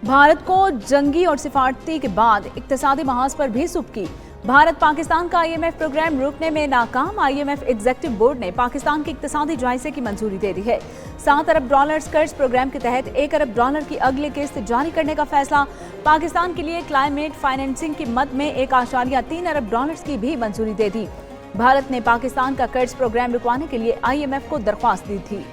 भारत को जंगी और सिफारती के बाद इक्तिसादी महाज पर भी सुबकी। भारत पाकिस्तान का IMF प्रोग्राम रोकने में नाकाम। IMF एग्जीक्यूटिव बोर्ड ने पाकिस्तान के इक्तिसादी जायजे की मंजूरी दे दी है। $7 अरब कर्ज प्रोग्राम के तहत $1 अरब की अगली किस्त जारी करने का फैसला। पाकिस्तान के लिए क्लाइमेट फाइनेंसिंग की मद में $1.3 अरब की भी मंजूरी दे दी। भारत ने पाकिस्तान का कर्ज प्रोग्राम रुकवाने के लिए IMF को दरख्वास्त दी थी।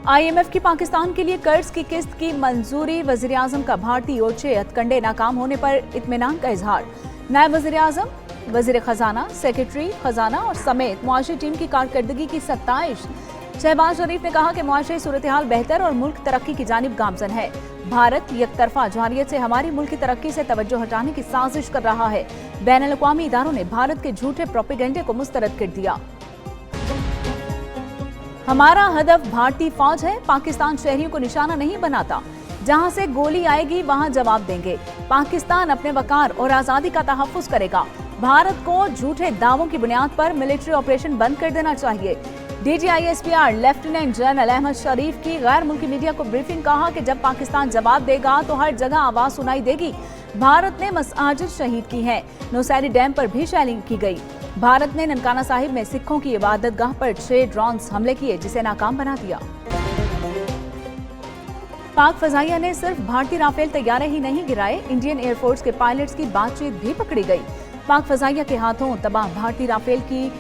IMF की पाकिस्तान के लिए कर्ज की किस्त की मंजूरी। वजीर आजम का भारतीय ओछे हथकंडे नाकाम होने पर इत्मीनान का इजहार। नायब वजीर आजम, वजीर खजाना, सेक्रेटरी खजाना और समेत मुआशी टीम की कारकर्दगी की सत्ताइश। शहबाज शरीफ ने कहा कि मुआशी सूरत हाल बेहतर और मुल्क तरक्की की जानिब गामजन है। भारत यकतरफा जारियत से हमारी मुल्क की तरक्की से तवज्जो हटाने की साजिश कर रहा है। बैनुल अक़वामी इदारों ने भारत के झूठे प्रोपेगेंडे को मुस्तरद कर दिया। हमारा हदफ भारतीय फौज है, पाकिस्तान शहरियों को निशाना नहीं बनाता। जहां से गोली आएगी वहां जवाब देंगे। पाकिस्तान अपने वकार और आजादी का तहफ्फुज करेगा। भारत को झूठे दावों की बुनियाद पर मिलिट्री ऑपरेशन बंद कर देना चाहिए। DGISPR लेफ्टिनेंट जनरल अहमद शरीफ की गैर मुल्की मीडिया को ब्रीफिंग। कहा कि जब पाकिस्तान जवाब देगा तो हर जगह आवाज सुनाई देगी। भारत ने मसाजिद शहीद की हैं। नौशेरी डैम पर भी शेलिंग की गई। भारत ने ननकाना साहिब में सिखों की इबादतगाह पर 6 ड्रोन्स हमले किए, जिसे नाकाम बना दिया। पाक फजाइया ने सिर्फ भारतीय राफेल तैयारे ही नहीं गिराए, इंडियन एयरफोर्स के पायलट्स की बातचीत भी पकड़ी गई। पाक फजाइया के हाथों तबाह भारतीय राफेल की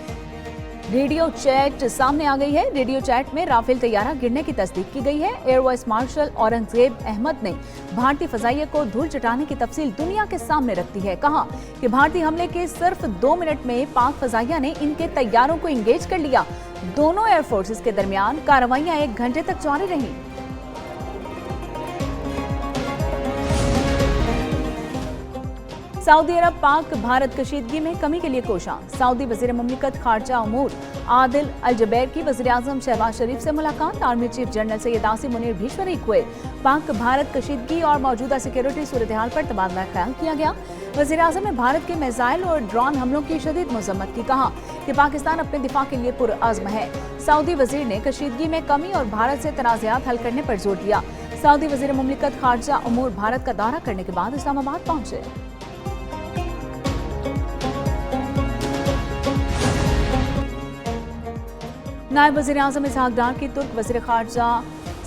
रेडियो चैट सामने आ गई है। रेडियो चैट में राफेल तैयारा गिरने की तस्दीक की गई है। Air vice marshal Aurangzeb Ahmad ने भारतीय फजाइया को धूल चटाने की तफसील दुनिया के सामने रखती है। कहा कि भारतीय हमले के सिर्फ 2 मिनट में पाक फजाइया ने इनके तैयारों को इंगेज कर लिया। दोनों एयरफोर्सेस के दरमियान कार्रवाइयां 1 घंटे तक जारी रही। सऊदी अरब पाक भारत कशीदगी में कमी के लिए कोशां। सऊदी वजीर मुमलिकत खारजा उमूर आदिल अल जबैर की वजीर आजम शहबाज शरीफ से मुलाकात। Army chief general Syed Asim Munir भी शरीक हुए। पाक भारत कशीदगी और मौजूदा सिक्योरिटी सूरत हाल पर तबादला ख्याल किया गया। वजीर आजम ने भारत के मिसाइल और ड्रोन हमलों की शदीद मजम्मत की। कहा कि पाकिस्तान अपने दिफा के लिए पुरअज़्म है। सऊदी वजीर ने कशीदगी में कमी और भारत से तनाज़ात हल करने पर जोर दिया। सऊदी वजीर मुमलिकत खारजा उमूर भारत का दौरा करने के बाद इस्लामाबाद पहुंचे। नायब वज़ीर आज़म इसहाक डार की तुर्क वज़ीर ख़ारजा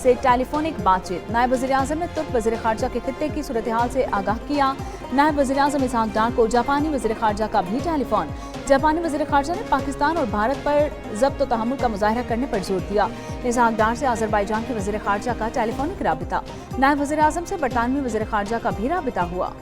से टेलीफोनिक बातचीत। नायब वज़ीर आज़म ने तुर्क वज़ीर ख़ारजा के खित्ते की सूरत हाल से आगाह किया। नायब वज़ीर आज़म इसहाक डार को जापानी वज़ीर ख़ारजा का भी टेलीफोन। जापानी वज़ीर ख़ारजा ने पाकिस्तान और भारत पर ज़ब्त व तहम्मुल का मुज़ाहरा करने पर जोर दिया। इसहाक डार से अज़रबैजान के वज़ीर ख़ारजा का टेलीफोनिक राबिता। नायब वज़ीर आज़म से बरतानवी वज़ीर ख़ारजा का भी राबिता हुआ।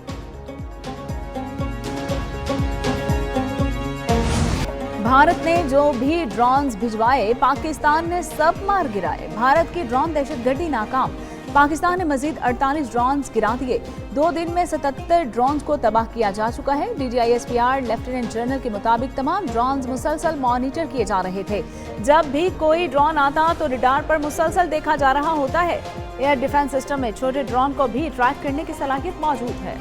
भारत ने जो भी ड्रोन्स भिजवाए, पाकिस्तान ने सब मार गिराए। भारत की ड्रोन दहशतगर्दी नाकाम। पाकिस्तान ने मजीद 48 ड्रोन्स गिरा दिए। 2 दिन में 77 ड्रोन्स को तबाह किया जा चुका है। DGISPR लेफ्टिनेंट जनरल के मुताबिक तमाम ड्रोन्स मुसलसल मॉनिटर किए जा रहे थे। जब भी कोई ड्रोन आता तो रडार पर मुसलसल देखा जा रहा होता है। एयर डिफेंस सिस्टम में छोटे ड्रोन को भी ट्रैक करने की सलाहियत मौजूद है।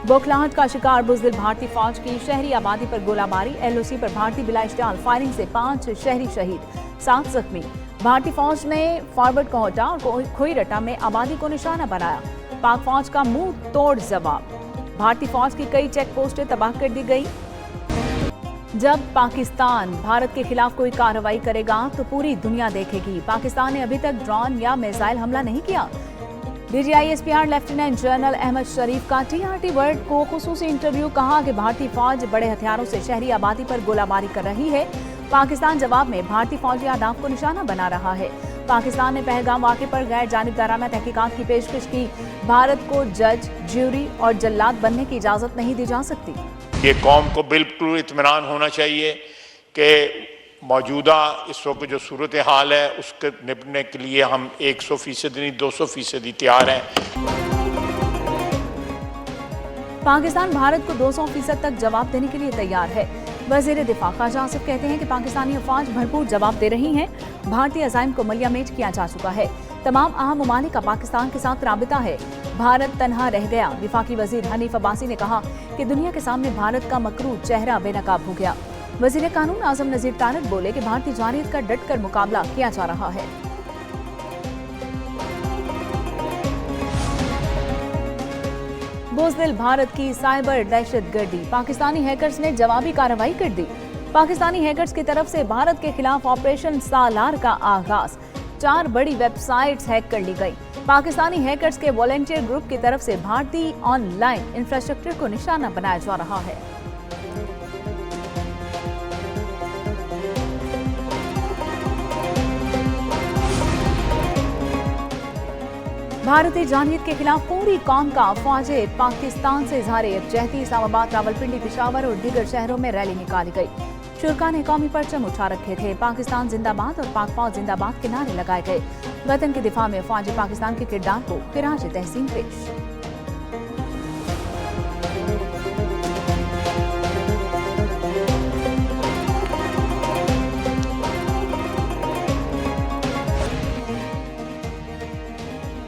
बौखलाहट का शिकार बुज़दिल भारतीय फौज की शहरी आबादी पर गोलाबारी। LOC पर भारतीय बिलाइश्तियाल फायरिंग से 5 शहरी शहीद, 7 जख्मी। भारतीय फौज ने फॉरवर्ड कोहटा और खोईरटा में आबादी को निशाना बनाया। पाक फौज का मुंह तोड़ जवाब। भारतीय फौज की कई चेक पोस्टें तबाह कर दी गई। जब पाकिस्तान भारत के खिलाफ कोई कार्रवाई करेगा तो पूरी दुनिया देखेगी। पाकिस्तान ने अभी तक ड्रोन या मिसाइल हमला नहीं किया। DGISPR लेफ्टिनेंट जनरल अहमद शरीफ का TRT वर्ल्ड को खुसूसी इंटरव्यू। कहा कि भारतीय फौज बड़े हथियारों से शहरी आबादी पर गोलाबारी कर रही है। पाकिस्तान जवाब में भारतीय फौजी अहदाफ को निशाना बना रहा है। पाकिस्तान ने पहलगाम वाक़े पर गैर जानिबदाराना तहकीकात की पेशकश की। भारत को जज, ज्यूरी और जल्लाद बनने की इजाज़त नहीं दी जा सकती। ये कौम को बिल्कुल इत्मीनान होना चाहिए कि मौजूदा इस वक्त जो सूरत हाल है उसके निपटने के लिए हम 100% नहीं 200% तैयार हैं। पाकिस्तान भारत को 200% तक जवाब देने के लिए तैयार है। वज़ीर दिफा ख्वाजा आसिफ कहते हैं कि पाकिस्तानी अफवाज भरपूर जवाब दे रही हैं। भारतीय अज़ाइम को मलियामेट किया जा चुका है। तमाम अहम ममालिक का पाकिस्तान के साथ राबिता है। भारत तन्हा रह गया। विफाकी वजीर हनीफ अब्बासी ने कहा कि दुनिया के सामने भारत का मकरूर चेहरा बेनकाब हो गया। वजीर कानून आजम नजीर तारिक बोले कि भारतीय जारियत का डटकर मुकाबला किया जा रहा है। बुज़दिल भारत की साइबर दहशतगर्दी, पाकिस्तानी हैकर्स ने जवाबी कार्रवाई कर दी। पाकिस्तानी हैकर्स की तरफ से भारत के खिलाफ ऑपरेशन सालार का आगाज, 4 बड़ी वेबसाइट्स हैक कर ली गई। पाकिस्तानी हैकर्स के वॉलंटियर ग्रुप की तरफ से भारतीय ऑनलाइन इंफ्रास्ट्रक्चर को निशाना बनाया जा रहा है। भारतीय जानियत के खिलाफ पूरी कौम का फौजे पाकिस्तान से इजहार यकजहती, इस्लामाबाद, रावलपिंडी, पेशावर और दीगर शहरों में रैली निकाली गई। शुरा ने कौमी परचम उठा रखे थे। पाकिस्तान जिंदाबाद और पाक फौज जिंदाबाद के नारे लगाए गए। वतन के दिफा में फौजी पाकिस्तान के किरदार को खिराज तहसीन पेश।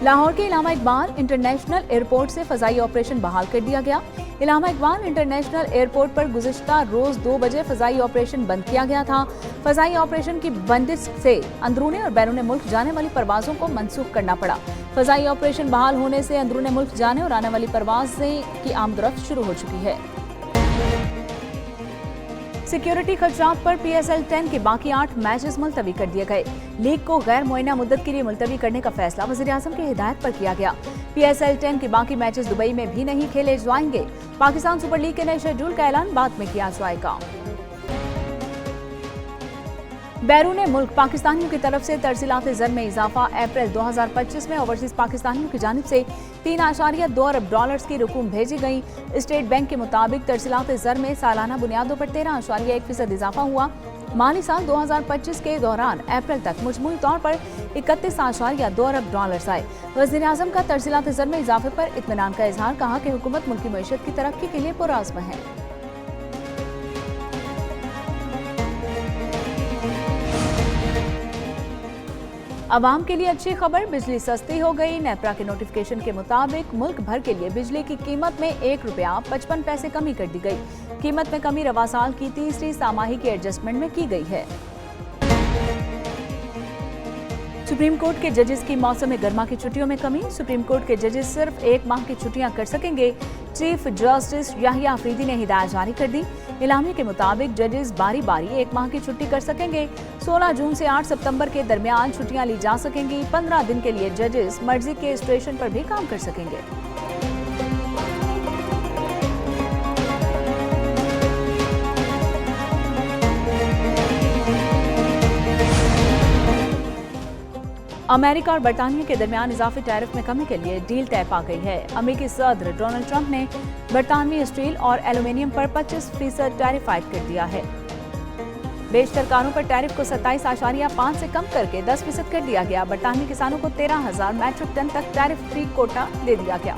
लाहौर के इलामा इकबाल इंटरनेशनल एयरपोर्ट से फजाई ऑपरेशन बहाल कर दिया गया। इलामा इकबाल इंटरनेशनल एयरपोर्ट पर गुज़िश्ता रोज 2 बजे फजाई ऑपरेशन बंद किया गया था। फजाई ऑपरेशन की बंदिश से अंदरूनी और बैरून मुल्क जाने वाली परवाजों को मनसूख करना पड़ा। फजाई ऑपरेशन बहाल होने से अंदरूनी मुल्क जाने और आने वाली परवाजें की आमदरफ्त शुरू हो चुकी है। सिक्योरिटी खदशात पर PSL 10 के बाकी 8 मैचेस मुलतवी कर दिए गए। लीग को गैर मुअय्यना मुद्दत के लिए मुलतवी करने का फैसला वज़ीर आज़म की हिदायत पर किया गया। PSL 10 के बाकी मैचेस दुबई में भी नहीं खेले जाएंगे। पाकिस्तान सुपर लीग के नए शेड्यूल का ऐलान बाद में किया जाएगा। बैरून मुल्क पाकिस्तानियों की तरफ से तरसीलात ज़र में इजाफा। अप्रैल 2025 में ओवरसीज पाकिस्तानियों की जानिब से $3.2 अरब की रकूम भेजी गई। स्टेट बैंक के मुताबिक तरसीलात ज़र में सालाना बुनियादों पर 13.1% इजाफा हुआ। माली साल 2025 के दौरान अप्रैल तक मजमूई तौर पर $31.2 अरब आए। वज़ीर आज़म का तरसीलात ज़र में इजाफे पर इत्मीनान का इजहार, कहा कि हुकूमत मुल्की मईशत की तरक्की के लिए पुरआज़्म है। अवाम के लिए अच्छी खबर, बिजली सस्ती हो गई। नेपरा के नोटिफिकेशन के मुताबिक मुल्क भर के लिए बिजली की कीमत में ₹1.55 कमी कर दी गई। कीमत में कमी रवा साल की तीसरी सामाही की एडजस्टमेंट में की गई है। सुप्रीम कोर्ट के जजेस की मौसम गर्मा की छुट्टियों में कमी। सुप्रीम कोर्ट के जजेस सिर्फ 1 माह की छुट्टियां कर सकेंगे। चीफ जस्टिस याहिया अफरीदी ने हिदायत जारी कर दी। इलामी के मुताबिक जजेस बारी बारी 1 माह की छुट्टी कर सकेंगे। 16 जून से 8 सितंबर के दरमियान छुट्टियां ली जा सकेंगी। 15 दिन के लिए जजेस मर्जी के स्टेशन पर भी काम कर सकेंगे। अमेरिका और बरतानिया के दरमियान इजाफी टैरिफ में कमी के लिए डील तय पा गई है। अमेरिकी सदर डोनाल्ड ट्रंप ने बरतानवी स्टील और एल्यूमिनियम पर 25% टैरिफ आयद कर दिया है। बेशतर कारों पर टैरिफ को 27.5 से कम करके 10% कर दिया गया। बरतानवी किसानों को 13,000 मैट्रिक टन तक टैरिफ फ्री कोटा दे दिया गया।